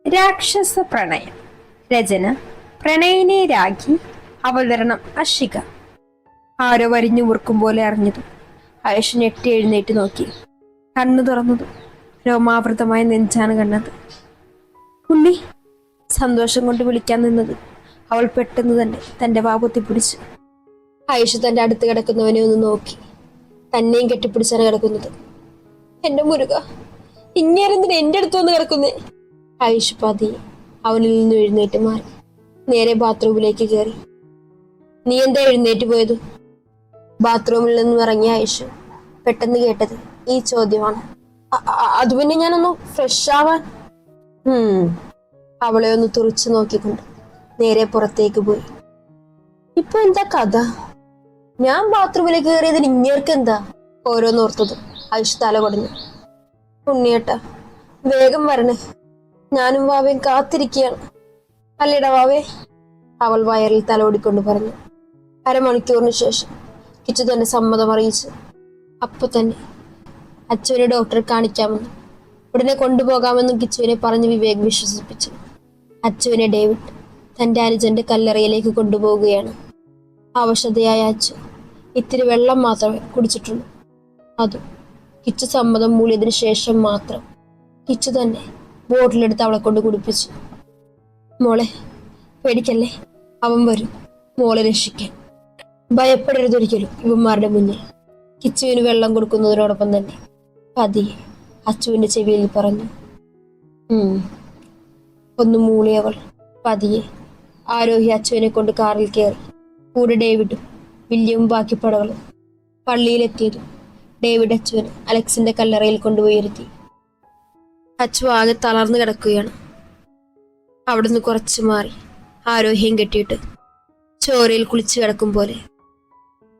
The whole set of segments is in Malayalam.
രാക്ഷസ പ്രണയം. രചന പ്രണയിനി രാഖി. അവതരണം അഷിക. ആരോ വരിഞ്ഞു മുറുക്കും പോലെ അറിഞ്ഞതും ആയുഷ് ഞെട്ടി എഴുന്നേറ്റ് നോക്കി. കണ്ണു തുറന്നതും രോമാവൃതമായ നെഞ്ചാണ് കണ്ടത്. ഉണ്ണി. സന്തോഷം കൊണ്ട് വിളിക്കാൻ നിന്നത് അവൾ പെട്ടെന്ന് തന്നെ തന്റെ വാപത്തി പിടിച്ചു. ആയുഷ് തന്റെ അടുത്ത് കിടക്കുന്നവനെ ഒന്ന് നോക്കി. തന്നെയും കെട്ടിപ്പിടിച്ചാണ് കിടക്കുന്നത്. എന്റെ മുരുക, ഇങ്ങേരെന്തിന് എന്റെ അടുത്ത് വന്ന് കിടക്കുന്നേ? ആയുഷ് പതിയെ അവനിൽ നിന്ന് എഴുന്നേറ്റ് മാറി നേരെ ബാത്റൂമിലേക്ക് കയറി. നീ എന്താ എഴുന്നേറ്റ് പോയത്? ബാത്റൂമിൽ നിന്നും ഇറങ്ങിയ ആയുഷ് പെട്ടെന്ന് കേട്ടത് ഈ ചോദ്യമാണ്. അത് പിന്നെ ഞാനൊന്ന് ഫ്രഷ് ആവാൻ. അവളെ ഒന്ന് തുറിച്ചു നോക്കിക്കൊണ്ട് നേരെ പുറത്തേക്ക് പോയി. ഇപ്പൊ എന്താ കഥ? ഞാൻ ബാത്റൂമിലേക്ക് കയറിയതിന് ഇങ്ങേർക്ക് എന്താ? ഓരോന്നോർത്തത് ആയുഷ് തല കൊടഞ്ഞു. ഉണ്ണിയേട്ടാ, വേഗം വരണേ, ഞാനും വാവയും കാത്തിരിക്കുകയാണ്. അല്ലേടാ വാവേ? അവൾ വയറിൽ തലോടിക്കൊണ്ട് പറഞ്ഞു. അരമണിക്കൂറിന് ശേഷം കിച്ചു തന്റെ സമ്മതം അറിയിച്ചു. അപ്പൊ തന്നെ അച്ചുവിനെ ഡോക്ടറെ കാണിക്കാമെന്നും ഉടനെ കൊണ്ടുപോകാമെന്നും കിച്ചുവിനെ പറഞ്ഞ് വിവേക് വിശ്വസിപ്പിച്ചു. അച്ചുവിനെ ഡേവിഡ് തന്റെ അനുജന്റെ കല്ലറയിലേക്ക് കൊണ്ടുപോവുകയാണ്. അവശതയായ അച്ചു ഇത്തിരി വെള്ളം മാത്രമേ കുടിച്ചിട്ടുള്ളൂ. അതും കിച്ചു സമ്മതം മൂളിയതിനു ശേഷം മാത്രം. കിച്ചു തന്നെ ബോട്ടിലെടുത്ത് അവളെ കൊണ്ട് കുടിപ്പിച്ചു. മോളെ, പേടിക്കല്ലേ, അവൻ വരും മോളെ രക്ഷിക്കാൻ. ഭയപ്പെടരുതൊരിക്കലും ഇവന്മാരുടെ മുന്നിൽ. കിച്ചുവിന് വെള്ളം കൊടുക്കുന്നതിനോടൊപ്പം തന്നെ പതിയെ അച്ചുവിന്റെ ചെവിയിൽ പറഞ്ഞു. ഒന്ന് മൂളിയവൾ പതിയെ ആരോഹി അച്ചുവിനെ കൊണ്ട് കാറിൽ കയറി. കൂടെ ഡേവിഡും വില്യവും ബാക്കി പടകളും. പള്ളിയിലെത്തിയതും ഡേവിഡ് അച്ചുവിനെ അലക്സിന്റെ കല്ലറയിൽ കൊണ്ടുപോയി ഇരുത്തി. അച്ചു ആകെ തളർന്നു കിടക്കുകയാണ്. അവിടുന്ന് കുറച്ചു മാറി ആരോഹ്യം കെട്ടിയിട്ട് ചോരയിൽ കുളിച്ചു കിടക്കും പോലെ.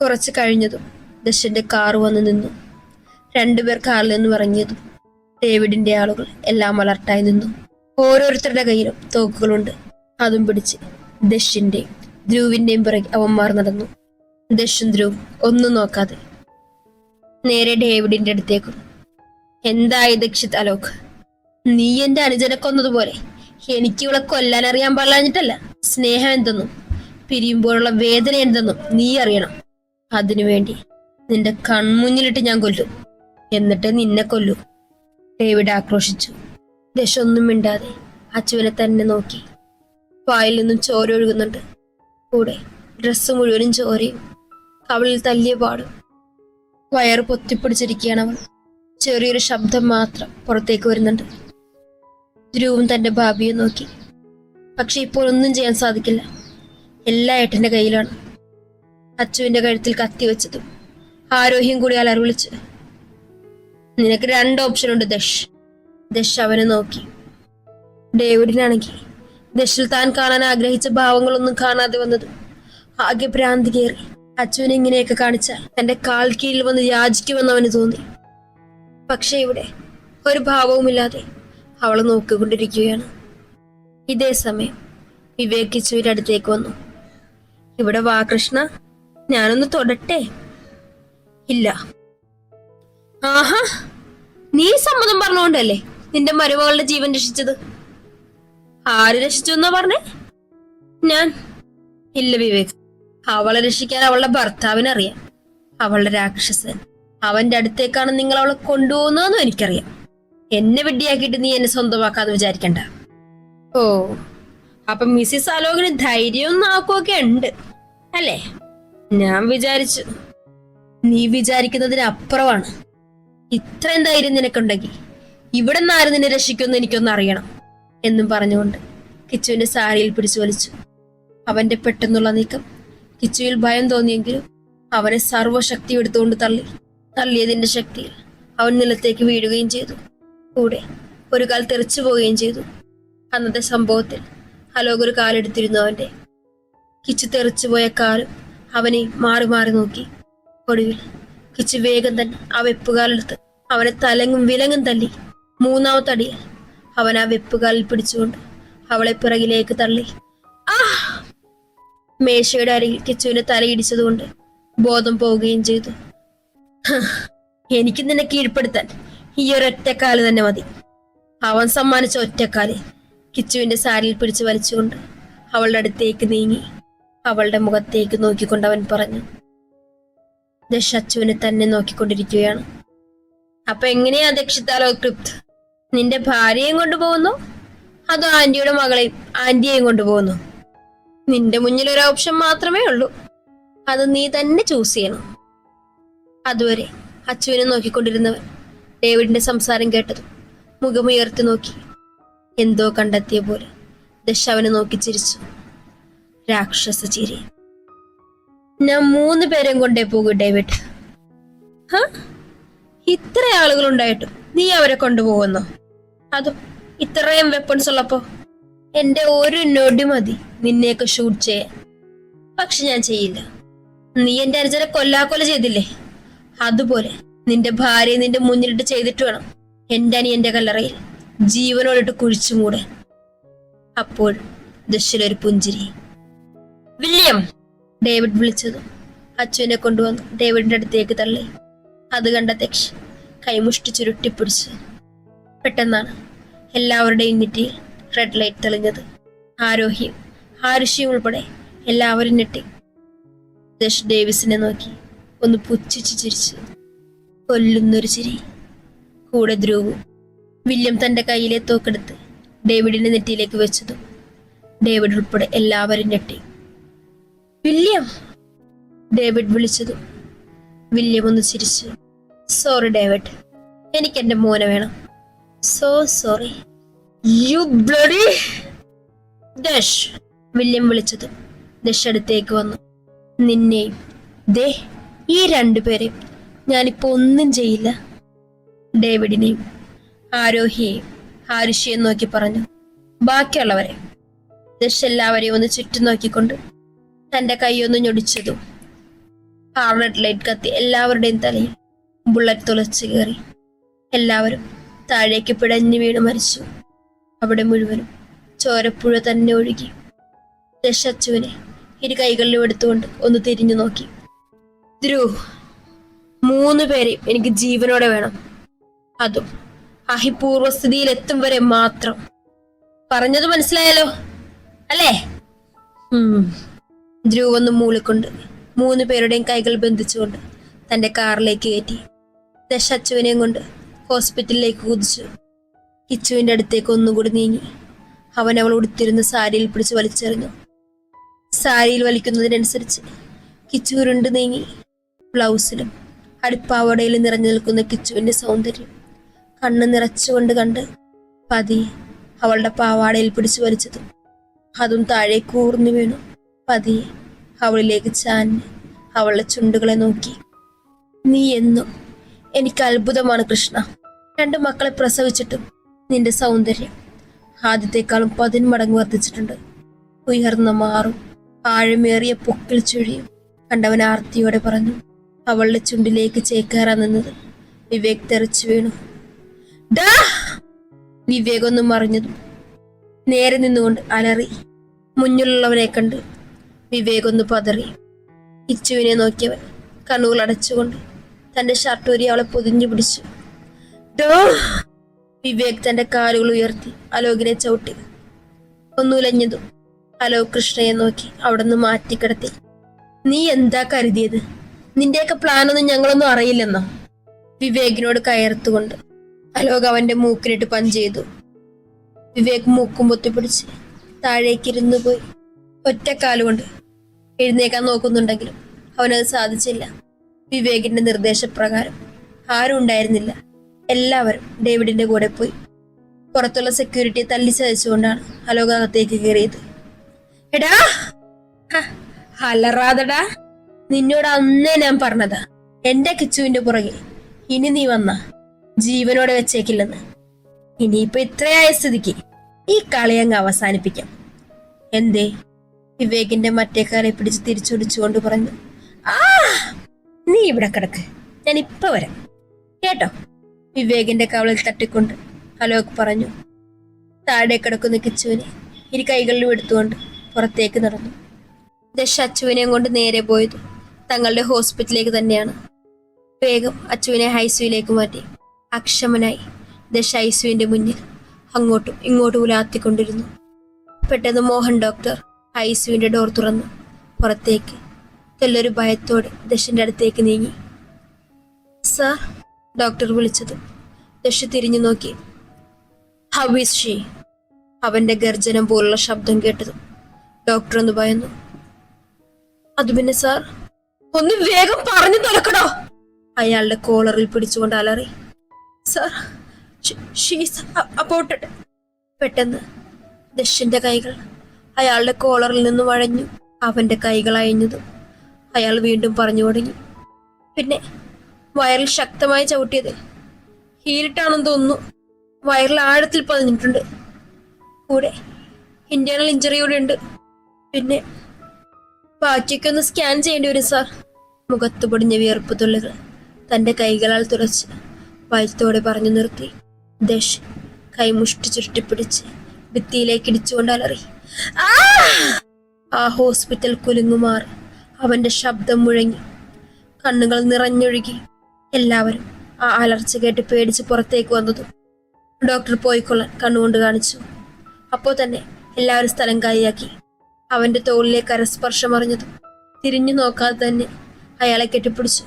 കുറച്ച് കഴിഞ്ഞതും ദശന്റെ കാറ് വന്നു നിന്നു. രണ്ടുപേർ കാറിൽ നിന്നും ഇറങ്ങിയതും ഡേവിഡിന്റെ ആളുകൾ എല്ലാം അലർട്ടായി നിന്നു. ഓരോരുത്തരുടെ കയ്യിലും തോക്കുകളുണ്ട്. അതും പിടിച്ച് ദശിന്റെയും ധ്രുവിന്റെയും പിറകെ അവന്മാർ നടന്നു. ദശും ധ്രുവും ഒന്നും നോക്കാതെ നേരെ ഡേവിഡിന്റെ അടുത്തേക്കും. എന്തായി ദക്ഷിത് അലോക്, നീ എന്റെ അനുജനെ കൊന്നതുപോലെ എനിക്ക് ഇവളെ കൊല്ലാൻ അറിയാൻ പാടില്ലാഞ്ഞിട്ടല്ല. സ്നേഹം എന്തെന്നും പിരിയുമ്പോഴുള്ള വേദന എന്തെന്നും നീ അറിയണം. അതിനുവേണ്ടി നിന്റെ കൺമുന്നിലിട്ട് ഞാൻ കൊല്ലും, എന്നിട്ട് നിന്നെ കൊല്ലൂ. ഡേവിഡ് ആക്രോശിച്ചു. ദശ ഒന്നും മിണ്ടാതെ അച്ചുവിനെ തന്നെ നോക്കി. വായിൽ നിന്നും ചോര ഒഴുകുന്നുണ്ട്. കൂടെ ഡ്രസ്സ് മുഴുവനും ചോരയും. കവിളിൽ തല്ലിയ പാടും. വയറ് പൊത്തിപ്പിടിച്ചിരിക്കുകയാണ് അവൾ. ചെറിയൊരു ശബ്ദം മാത്രം പുറത്തേക്ക് വരുന്നുണ്ട്. ധ്രുവും തന്റെ ഭാവിയെ നോക്കി. പക്ഷെ ഇപ്പോൾ ഒന്നും ചെയ്യാൻ സാധിക്കില്ല. എല്ലാ ഏട്ടന്റെ കയ്യിലാണ്. അച്ചുവിന്റെ കഴുത്തിൽ കത്തി വെച്ചതും ആരോഹ്യം കൂടി അലറി വിളിച്ചു. നിനക്ക് 2 ഓപ്ഷൻ ഉണ്ട് ദശ്. ദശ് അവനെ നോക്കി. ഡേവിഡിനാണെങ്കിൽ ദശിൽ താൻ കാണാൻ ആഗ്രഹിച്ച ഭാവങ്ങളൊന്നും കാണാതെ വന്നതും ആകെ ഭ്രാന്തി കയറി. അച്ചുവിനെ ഇങ്ങനെയൊക്കെ കാണിച്ചാൽ തന്റെ കാൽ കീഴിൽ വന്ന് യാചിക്കുമെന്ന് അവന് തോന്നി. പക്ഷെ ഇവിടെ ഒരു ഭാവവുമില്ലാതെ അവളെ നോക്കിക്കൊണ്ടിരിക്കുകയാണ്. ഇതേ സമയം വിവേക് കിച്ചുവിന്റെ അടുത്തേക്ക് വന്നു. ഇവിടെ വാ കൃഷ്ണ, ഞാനൊന്ന് തൊടട്ടെ. ഇല്ല. ആഹാ, നീ സമ്മതം പറഞ്ഞുകൊണ്ടല്ലേ നിന്റെ മരുമകളുടെ ജീവൻ രക്ഷിച്ചത്? ആര് രക്ഷിച്ചു എന്നാ പറഞ്ഞേ? ഞാൻ. ഇല്ല വിവേക്, അവളെ രക്ഷിക്കാൻ അവളുടെ ഭർത്താവിനറിയാം. അവളുടെ രാക്ഷസൻ അവന്റെ അടുത്തേക്കാണ് നിങ്ങൾ അവളെ കൊണ്ടുപോകുന്നതെന്നും എനിക്കറിയാം. എന്നെ വെട്ടിയാക്കിയിട്ട് നീ എന്നെ സ്വന്തമാക്കാന്ന് വിചാരിക്കണ്ട. ഓ, അപ്പൊ മിസ്സിസ് അലോകിന് ധൈര്യവും നാക്കുമൊക്കെ ഉണ്ട് അല്ലേ? ഞാൻ വിചാരിച്ചു നീ വിചാരിക്കുന്നതിന് അപ്പുറമാണ്. ഇത്രയും ധൈര്യം നിനക്കുണ്ടെങ്കിൽ ഇവിടെ നിന്ന് ആരും നിന്നെ രക്ഷിക്കുമെന്ന് എനിക്കൊന്ന് അറിയണം എന്നും പറഞ്ഞുകൊണ്ട് കിച്ചുവിന്റെ സാരിയിൽ പിടിച്ചു വലിച്ചു. അവന്റെ പെട്ടെന്നുള്ള നീക്കം കിച്ചുവിൽ ഭയം തോന്നിയെങ്കിലും അവനെ സർവ്വശക്തി എടുത്തുകൊണ്ട് തള്ളിയതിന്റെ ശക്തിയിൽ അവൻ നിലത്തേക്ക് വീഴുകയും ചെയ്തു. കൂടെ ഒരു കാൽ തെറിച്ചു പോവുകയും ചെയ്തു. അന്നത്തെ സംഭവത്തിൽ അലോക് ഒരു കാലെടുത്തിരുന്നു അവന്റെ. കിച്ചു തെറിച്ചുപോയ കാലും അവനെ മാറി മാറി നോക്കി. ഒടുവിൽ കിച്ചു വേഗം തന്നെ ആ വെപ്പുകാലെടുത്ത് അവനെ തലങ്ങും വിലങ്ങും തല്ലി. 3ാമത്തെ അടിയിൽ അവൻ ആ വെപ്പുകാലിൽ പിടിച്ചുകൊണ്ട് അവളെ പിറകിലേക്ക് തള്ളി. മേശയുടെ അരികിൽ കിച്ചുവിന്റെ തലയിടിച്ചതുകൊണ്ട് ബോധം പോവുകയും ചെയ്തു. എനിക്ക് നിന്നെ കീഴ്പ്പെടുത്താൻ ഈ ഒരൊറ്റക്കാല് തന്നെ മതി. അവൻ സമ്മാനിച്ച ഒറ്റക്കാല് കിച്ചുവിന്റെ സാരിയിൽ പിടിച്ചു വലിച്ചുകൊണ്ട് അവളുടെ അടുത്തേക്ക് നീങ്ങി അവളുടെ മുഖത്തേക്ക് നോക്കിക്കൊണ്ട് അവൻ പറഞ്ഞു. ദശ അച്ചുവിനെ തന്നെ നോക്കിക്കൊണ്ടിരിക്കുകയാണ്. അപ്പൊ എങ്ങനെയാ ദക്ഷിത്താലോ ക്രിപ്റ്റ്? നിന്റെ ഭാര്യയെയും കൊണ്ടുപോകുന്നു, അതോ ആന്റിയുടെ മകളെയും ആന്റിയെയും കൊണ്ടുപോകുന്നു? നിന്റെ മുന്നിൽ ഒരു ഓപ്ഷൻ മാത്രമേ ഉള്ളൂ, അത് നീ തന്നെ ചൂസ് ചെയ്യണം. അതുവരെ അച്ചുവിനെ നോക്കിക്കൊണ്ടിരുന്നവൻ ഡേവിഡിന്റെ സംസാരം കേട്ടതും മുഖമുയർത്തി നോക്കി. എന്തോ കണ്ടെത്തിയ പോലെ ദശ അവനെ നോക്കി ചിരിച്ചു. രാക്ഷസ ചിരി. ഞാൻ 3 പേരെയും കൊണ്ടേ പോകൂ ഡേവിഡ്. ഇത്ര ആളുകളുണ്ടായിട്ടും നീ അവരെ കൊണ്ടുപോകുന്നോ? അതും ഇത്രയും വെപ്പൺസ് ഉള്ളപ്പോ? എന്റെ ഒരു നൊടി മതി നിന്നെയൊക്കെ ഷൂട്ട് ചെയ്യാൻ. പക്ഷെ ഞാൻ ചെയ്യില്ല. നീ എന്റെ അനുജനെ കൊല്ലാക്കൊല ചെയ്തില്ലേ, അതുപോലെ നിന്റെ ഭാര്യയെ നിന്റെ മുന്നിലിട്ട് ചെയ്തിട്ട് വേണം എന്റെ അനിയന്റെ കല്ലറയിൽ ജീവനോടിട്ട് കുഴിച്ചു മൂടാൻ. അപ്പോൾ ദശയിലൊരു പുഞ്ചിരി. വില്യം! ഡേവിഡ് വിളിച്ചതും അച്ചുവിനെ കൊണ്ടുവന്ന് ഡേവിഡിന്റെ അടുത്തേക്ക് തള്ളി. അത് കണ്ട ദക്ഷ് കൈമുഷ്ടി ചുരുട്ടിപ്പിടിച്ചു. പെട്ടെന്നാണ് എല്ലാവരുടെയും നെറ്റിയിൽ റെഡ് ലൈറ്റ് തെളിഞ്ഞത്. ആരോഹിയും ആരുഷിയും ഉൾപ്പെടെ എല്ലാവരും ഞെട്ടി. ദശ് ഡേവിസിനെ നോക്കി ഒന്ന് പുച്ഛിച്ചു ചിരിച്ചു. കൊല്ലുന്നൊരു ചിരി. കൂടെ ധ്രുവും. വില്യം തന്റെ കയ്യിലെ തോക്കെടുത്ത് ഡേവിഡിന്റെ നെറ്റിയിലേക്ക് വെച്ചതും ഡേവിഡ് ഉൾപ്പെടെ എല്ലാവരും ഞെട്ടി. വില്യം! ഡേവിഡ് വിളിച്ചതും വില്യം ഒന്ന് ചിരിച്ചു. സോറി ഡേവിഡ്, എനിക്ക് എന്റെ മോനെ വേണം. So sorry. യു ബ്ലഡി ദശ്! വില്യം വിളിച്ചതും ദശ് അടുത്തേക്ക് വന്നു. നിന്നെയും ദേ ഈ 2 പേരെയും ഞാനിപ്പോ ഒന്നും ചെയ്യില്ല. ഡേവിഡിനെയും ആരോഹിയെയും ആരുഷിയെയും നോക്കി പറഞ്ഞു. ബാക്കിയുള്ളവരെ? ദശ് എല്ലാവരെയും ഒന്ന് ചുറ്റും നോക്കിക്കൊണ്ട് തന്റെ കൈയൊന്ന് ഞൊടിച്ചതും റെഡ് ലൈറ്റ് കത്തി എല്ലാവരുടെയും തലയിൽ ബുള്ളറ്റ് തുളച്ചു കയറി. എല്ലാവരും താഴേക്ക് പിടഞ്ഞു വീണ് മരിച്ചു. അവിടെ മുഴുവനും ചോരപ്പുഴ തന്നെ ഒഴുകി. ദശ അച്ചുവിനെ 2 കൈകളിലും എടുത്തുകൊണ്ട് ഒന്ന് തിരിഞ്ഞു നോക്കി. ധ്രുവ്, 3 പേരെയും എനിക്ക് ജീവനോടെ വേണം. അതും അഹിപൂർവസ്ഥിതിയിൽ എത്തും വരെ മാത്രം. പറഞ്ഞത് മനസ്സിലായല്ലോ അല്ലേ? ധ്രുവ് ഒന്ന് മൂളിക്കൊണ്ട് 3 പേരുടെയും കൈകൾ ബന്ധിച്ചുകൊണ്ട് തന്റെ കാറിലേക്ക് കയറ്റി. ദശ അച്ചുവിനെയും കൊണ്ട് ഹോസ്പിറ്റലിലേക്ക് കുതിച്ചു. കിച്ചുവിന്റെ അടുത്തേക്ക് ഒന്നുകൂടി നീങ്ങി അവൻ അവൾ ഉടുത്തിരുന്ന സാരിയിൽ പിടിച്ച് വലിച്ചെറിഞ്ഞു. സാരിയിൽ വലിക്കുന്നതിനനുസരിച്ച് കിച്ചു ഉരുണ്ട് നീങ്ങി. ബ്ലൗസിലും അടിപ്പാവടയിലും നിറഞ്ഞു നിൽക്കുന്ന കിച്ചുവിന്റെ സൗന്ദര്യം കണ്ണ് നിറച്ചുകൊണ്ട് കണ്ട് പതിയെ അവളുടെ പാവാടയിൽ പിടിച്ചു വലിച്ചതും അതും താഴെ കൂർന്നു വീണു. പതിയെ അവളിലേക്ക് ചാഞ്ഞ് അവളുടെ ചുണ്ടുകളെ നോക്കി. നീ എന്നും എനിക്ക് അത്ഭുതമാണ് കൃഷ്ണ. 2 മക്കളെ പ്രസവിച്ചിട്ടും നിന്റെ സൗന്ദര്യം ആദ്യത്തെക്കാളും 10 മടങ്ങ് വർദ്ധിച്ചിട്ടുണ്ട്. ഉയർന്ന മാറും ആഴമേറിയ പൊക്കിൽ ചുഴിയും കണ്ടവൻ ആർത്തിയോടെ പറഞ്ഞു. അവളുടെ ചുണ്ടിലേക്ക് ചേക്കേറാൻ നിന്നത് വിവേക് തെറിച്ചു വീണു. ഡാ! വിവേക് ഒന്നും മറിഞ്ഞതും നേരെ നിന്നുകൊണ്ട് അലറി. മുന്നിലുള്ളവനെ കണ്ട് വിവേക് ഒന്ന് പതറി. കിച്ചുവിനെ നോക്കിയവൻ കണ്ണുകൾ അടച്ചുകൊണ്ട് തന്റെ ഷർട്ടൂരി അവളെ പൊതിഞ്ഞു പിടിച്ചു. ഡോ! വിവേക് തന്റെ കാലുകൾ ഉയർത്തി അലോകിനെ ചവിട്ടി. ഒന്നുലഞ്ഞതും അലോക് കൃഷ്ണയെ നോക്കി അവിടെ നിന്ന് മാറ്റിക്കിടത്തി. നീ എന്താ കരുതിയത്? നിന്റെയൊക്കെ പ്ലാനൊന്നും ഞങ്ങളൊന്നും അറിയില്ലെന്നോ? വിവേകിനോട് കയർത്തുകൊണ്ട് അലോക് അവന്റെ മൂക്കിനിട്ട് പഞ്ച് ചെയ്തു. വിവേക് മൂക്കും പൊത്തിപ്പിടിച്ച് താഴേക്കിരുന്നു പോയി. ഒറ്റക്കാലുകൊണ്ട് എഴുന്നേക്കാൻ നോക്കുന്നുണ്ടെങ്കിലും അവനത് സാധിച്ചില്ല. വിവേകിന്റെ നിർദ്ദേശപ്രകാരം ആരും ഉണ്ടായിരുന്നില്ല. എല്ലാവരും ഡേവിഡിന്റെ കൂടെ പോയി. പുറത്തുള്ള സെക്യൂരിറ്റിയെ തല്ലി ചതച്ചുകൊണ്ടാണ് അലോക് അകത്തേക്ക് കയറിയത്. എടാ, അലറാതടാ! നിന്നോട് അന്നേ ഞാൻ പറഞ്ഞതാ എന്റെ കിച്ചുവിന്റെ പുറകെ ഇനി നീ വന്ന ജീവനോടെ വെച്ചേക്കില്ലെന്ന്. ഇനിയിപ്പൊ ഇത്രയായ സ്ഥിതിക്ക് ഈ കളിയങ്ങ് അവസാനിപ്പിക്കാം. എന്തേ? വിവേകിന്റെ മറ്റേ കാലെ പിടിച്ച് തിരിച്ചൊടിച്ചുകൊണ്ട് പറഞ്ഞു. നീ ഇവിടെ കിടക്ക്, ഞാൻ ഇപ്പൊ വരാം കേട്ടോ. വിവേകിന്റെ കവളിൽ തട്ടിക്കൊണ്ട് അലോക് പറഞ്ഞു. താഴെ കിടക്കുന്ന കിച്ചുവിനെ 2 കൈകളിലും എടുത്തുകൊണ്ട് പുറത്തേക്ക് നടന്നു. ദശ അച്ചുവിനെയും കൊണ്ട് നേരെ പോയത് തങ്ങളുടെ ഹോസ്പിറ്റലിലേക്ക് തന്നെയാണ്. വേഗം അച്ചുവിനെ ഐസിയുയിലേക്ക് മാറ്റി. അക്ഷമനായി ദശ ഐസിയുവിന്റെ മുന്നിൽ അങ്ങോട്ടും ഇങ്ങോട്ടും ഉലാത്തിക്കൊണ്ടിരുന്നു. പെട്ടെന്ന് മോഹൻ ഡോക്ടർ ഐസിയുവിന്റെ ഡോർ തുറന്നു പുറത്തേക്ക് തെല്ലൊരു ഭയത്തോടെ ദശന്റെ അടുത്തേക്ക് നീങ്ങി. സർ, ഡോക്ടർ വിളിച്ചത്. ദശ തിരിഞ്ഞു നോക്കി. How is she? അവന്റെ ഗർജനം പോലുള്ള ശബ്ദം കേട്ടതും ഡോക്ടർ ഒന്ന് ഭയന്നു. അത് പിന്നെ സാർ, ഒന്ന് വേഗം പറഞ്ഞു തുറക്കടോ! അയാളുടെ കോളറിൽ പിടിച്ചുകൊണ്ട് അലറി. Sir, she's അബോട്ടഡ്. പെട്ടെന്ന് ദശന്റെ കൈകൾ അയാളുടെ കോളറിൽ നിന്ന് വഴഞ്ഞു. അവന്റെ കൈകൾ അയഞ്ഞതും അയാൾ വീണ്ടും പറഞ്ഞു തുടങ്ങി. പിന്നെ വയറിൽ ശക്തമായി ചവിട്ടിയത് ഹീലിട്ടാണെന്ന് തോന്നുന്നു. വയറിൽ ആഴത്തിൽ പതിഞ്ഞിട്ടുണ്ട്. കൂടെ ഇന്റേണൽ ഇഞ്ചറി കൂടെ ഉണ്ട്. പിന്നെ ബാക്കിയൊക്കെ ഒന്ന് സ്കാൻ ചെയ്യേണ്ടി വരും സാർ. മുഖത്ത് പൊടിഞ്ഞ വിയർപ്പ് തുള്ളികൾ തന്റെ കൈകളാൽ തുറച്ച് ഭയത്തോടെ പറഞ്ഞു നിർത്തി. ദശ് കൈമുഷ്ടി ചുരുട്ടിപ്പിടിച്ച് ഭിത്തിയിലേക്ക് ഇടിച്ചുകൊണ്ട് അലറി. ആ ഹോസ്പിറ്റൽ കുലുങ്ങുമാറി അവന്റെ ശബ്ദം മുഴങ്ങി. കണ്ണുകൾ നിറഞ്ഞൊഴുകി. എല്ലാവരും ആ അലർച്ച കേട്ട് പേടിച്ച് പുറത്തേക്ക് വന്നതും ഡോക്ടർ പോയിക്കൊള്ളാൻ കണ്ണുകൊണ്ട് കാണിച്ചു. അപ്പോൾ തന്നെ എല്ലാവരും സ്ഥലം കാലിയാക്കി. അവന്റെ തോളിലേക്ക് അരസ്പർശം അറിഞ്ഞതും തിരിഞ്ഞു നോക്കാതെ തന്നെ അയാളെ കെട്ടിപ്പിടിച്ചു.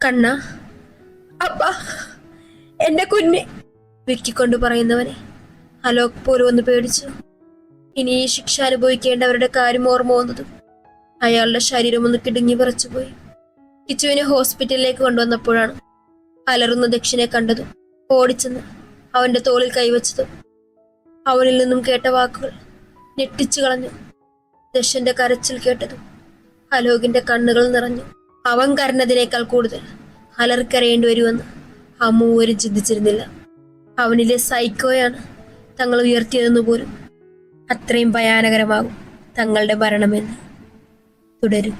കണ്ണ, അപ്പാ, എന്റെ കുഞ്ഞ് വിക്കിക്കൊണ്ട് പറയുന്നവനെ അലോക് പോലും ഒന്ന് പേടിച്ചു. ഇനി ഈ ശിക്ഷ അനുഭവിക്കേണ്ടവരുടെ കാര്യം ഓർമ്മ വന്നതും അയാളുടെ ശരീരം ഒന്ന് കിടുങ്ങി വിറച്ചുപോയി. കിച്ചുവിനെ ഹോസ്പിറ്റലിലേക്ക് കൊണ്ടുവന്നപ്പോഴാണ് അലറുന്ന ദക്ഷിണെ കണ്ടതും ഓടിച്ചെന്ന് അവന്റെ തോളിൽ കൈവച്ചതും അവനിൽ നിന്നും കേട്ട വാക്കുകൾ ഞെട്ടിച്ചു കളഞ്ഞു. ദശന്റെ കരച്ചിൽ കേട്ടതും അലോകിന്റെ കണ്ണുകൾ നിറഞ്ഞു. അവൻ കരഞ്ഞതിനേക്കാൾ കൂടുതൽ അലറിക്കരയേണ്ടി വരുമെന്ന് ആ മൂവരും ചിന്തിച്ചിരുന്നില്ല. അവനിലെ സൈക്കോയാണ് തങ്ങൾ ഉയർത്തിയതെന്ന് പോലും. അത്രയും ഭയാനകരമാകും തങ്ങളുടെ മരണമെന്ന്. തുടരും.